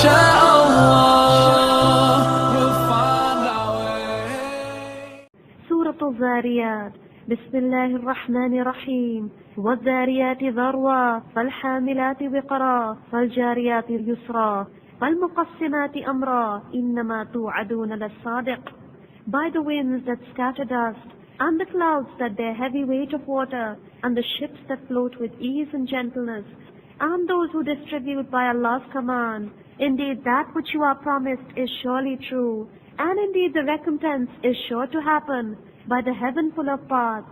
Insha'Allah, we'll find our way. Surah Al-Zariyat. Bismillahir Rahmanir Rahim. وَالذَّارِيَاتِ ذَرْوًا فَالْحَامِلَاتِ وِقْرًا فَالْجَارِيَاتِ يُسْرًا فَالْمُقَسِّمَاتِ أَمْرًا إِنَّمَا تُوعَدُونَ لَلصَّادِقِ. By the winds that scatter dust, and the clouds that bear heavy weight of water, and the ships that float with ease and gentleness, and those who distribute by Allah's command, indeed that which you are promised is surely true, and indeed the recompense is sure to happen by the heaven full of paths.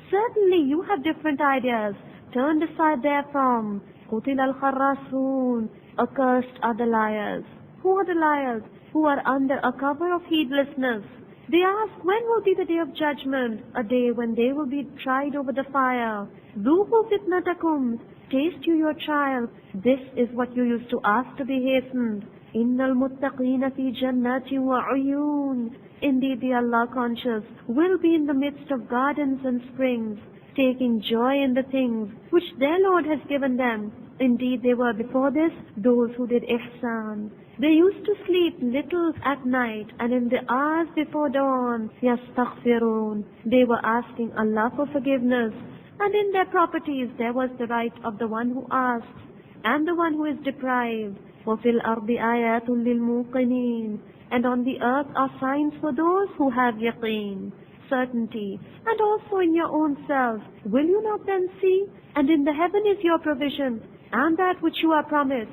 Certainly you have different ideas. Turn aside therefrom. قُتِلَ الْخَرَّاسُونَ. Accursed are the liars. Who are the liars? Who are under a cover of heedlessness. They ask, when will be the day of judgment? A day when they will be tried over the fire. ذُوقُوا فِتْنَتَكُمْ. Taste you your trial. This is what you used to ask to be hastened. إِنَّ الْمُتَّقِينَ فِي جَنَّاتٍ وَعُيُونٍ. Indeed the Allah conscious will be in the midst of gardens and springs, taking joy in the things which their Lord has given them. Indeed they were before this those who did ihsan. They used to sleep little at night, and in the hours before dawn, yastaghfirun. They were asking Allah for forgiveness, and in their properties there was the right of the one who asks and the one who is deprived. وَفِي الْأَرْضِ آيَاتٌ لِلْمُوقِنِينَ. And on the earth are signs for those who have yaqeen, certainty, and also in your own self. Will you not then see? And in the heaven is your provision, and that which you are promised.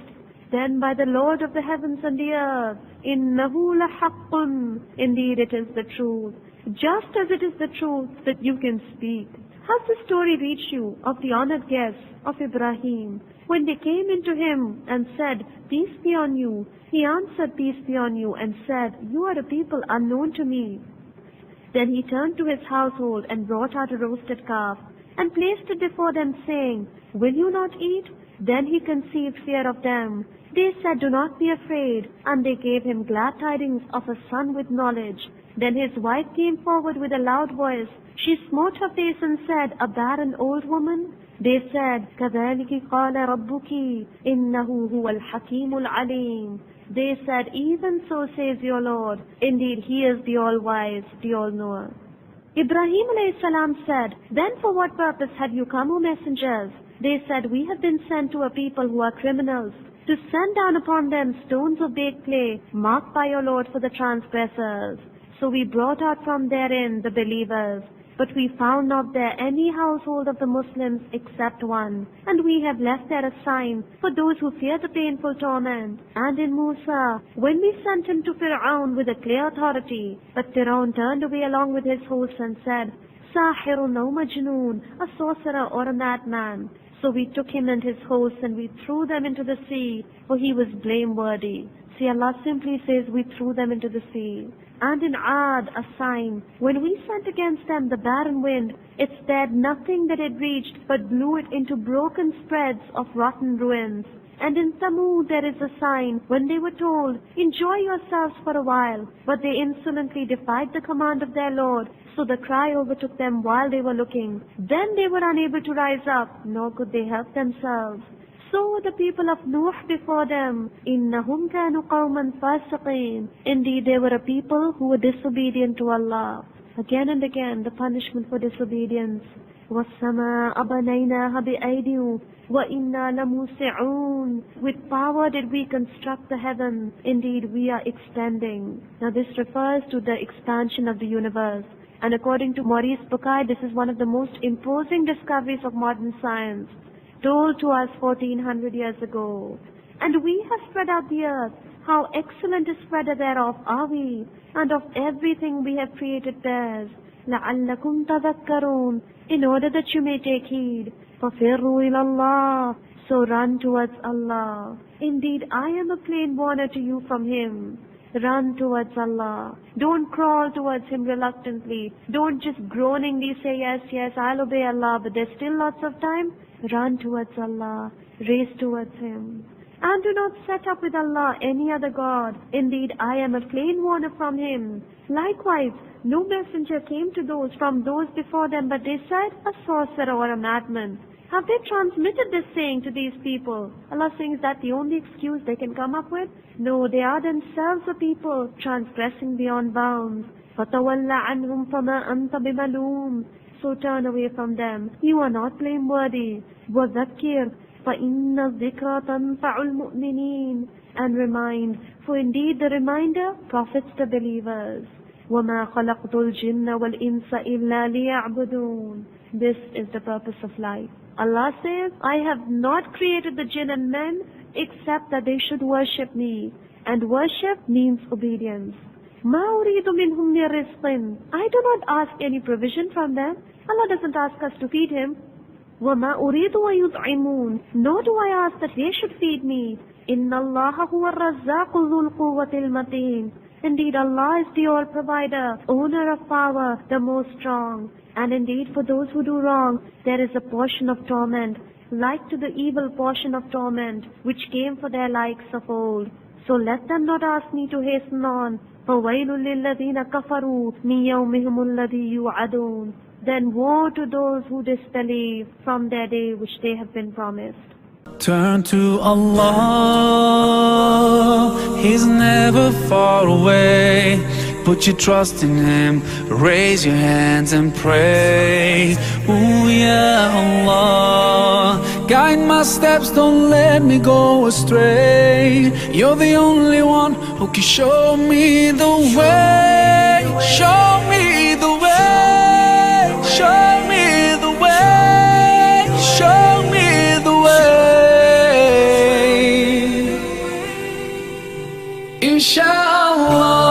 Then by the Lord of the heavens and the earth, إِنَّهُ لَحَقٌّ. Indeed it is the truth, just as it is the truth that you can speak. Has the story reached you of the honored guests of Ibrahim, when they came into him and said, peace be on you? He answered, peace be on you, and said, you are a people unknown to me. Then he turned to his household and brought out a roasted calf and placed it before them, saying, will you not eat? Then he conceived fear of them. They said, do not be afraid, and they gave him glad tidings of a son with knowledge. Then his wife came forward with a loud voice. She smote her face and said, a barren old woman? They said, كَذَلِكِ قَالَ رَبُّكِ إِنَّهُ هُوَ الْحَكِيمُ الْعَلِيمُ. They said, even so says your Lord, indeed he is the all-wise, the all-knower. Ibrahim alayhi salam said, then for what purpose have you come, O messengers? They said, we have been sent to a people who are criminals, to send down upon them stones of baked clay, marked by your Lord for the transgressors. So we brought out from therein the believers. But we found not there any household of the Muslims except one, and we have left there a sign for those who fear the painful torment. And in Musa, when we sent him to Fir'aun with a clear authority, but Fir'aun turned away along with his hosts and said, Sahirun aw Majnoon, a sorcerer or a madman. So we took him and his hosts and we threw them into the sea, for he was blameworthy. See, Allah simply says we threw them into the sea. And in Ad, a sign, when we sent against them the barren wind, it spared nothing that it reached, but blew it into broken spreads of rotten ruins. And in Thamud there is a sign, when they were told, enjoy yourselves for a while, but they insolently defied the command of their Lord, so the cry overtook them while they were looking. Then they were unable to rise up, nor could they help themselves. So were the people of Nuh before them. إِنَّهُمْ كَانُوا قَوْمًا فَاسِقِينَ. Indeed, they were a people who were disobedient to Allah. Again and again, the punishment for disobedience. وَالسَّمَاءَ بَنَيْنَاهَا بِأَيْدٍ وَإِنَّا لَمُوسِعُونَ. With power did we construct the heaven. Indeed, we are extending. Now this refers to the expansion of the universe. And according to Maurice Bucaille, this is one of the most imposing discoveries of modern science, told to us 1400 years ago. And we have spread out the earth. How excellent a spreader thereof are we, and of everything we have created pairs. لَعَلَّكُمْ تَذَكَّرُونَ. In order that you may take heed. فَفِرُّوا إِلَى اللَّهِ. So run towards Allah. Indeed, I am a plain warner to you from Him. Run towards Allah. Don't crawl towards Him reluctantly. Don't just groaningly say, yes, yes, I'll obey Allah, but there's still lots of time. Run towards Allah. Race towards Him. And do not set up with Allah any other God. Indeed, I am a plain warner from Him. Likewise, no messenger came to those from those before them, but they said, a sorcerer or a madman. Have they transmitted this saying to these people? Allah saying, is that the only excuse they can come up with? No, they are themselves the people transgressing beyond bounds. فَتَوَلَّ عَنْهُمْ فَمَا أَنْتَ بِمَلُومٍ. So turn away from them. You are not blameworthy. وَذَكِّرْ فَإِنَّ الذِّكْرَ تَنْفَعُ الْمُؤْمِنِينَ. And remind, for indeed the reminder profits the believers. وَمَا خَلَقْتُ الْجِنَّ وَالْإِنسَ إِلَّا لِيَعْبُدُونَ. This is the purpose of life. Allah says, I have not created the jinn and men except that they should worship me. And worship means obedience. مَا أُرِيدُ مِنْهُمْ مِنْ رِزْقٍ. I do not ask any provision from them. Allah doesn't ask us to feed Him. وَمَا أُرِيدُ وَيُطْعِمُونَ. Nor do I ask that they should feed me. إِنَّ اللَّهَ هُوَ الرَّزَّاقُ ذُو الْقُوَّةِ الْمَتِينَ. Indeed, Allah is the all-provider, owner of power, the most strong. And indeed, for those who do wrong, there is a portion of torment, like to the evil portion of torment, which came for their likes of old. So let them not ask me to hasten on. فَوَيْلٌ لِلَّذِينَ كَفَرُوا مِنْ يَوْمِهِمُ الَّذِي يُوعَدُونَ. Then woe to those who disbelieve from their day which they have been promised. Turn to Allah, He's never far away. Put your trust in Him, raise your hands and pray. Ooh, ya Allah, guide my steps, don't let me go astray. You're the only one who can show me the way. Show me the way. Show me the way. Show me the way. Inshallah.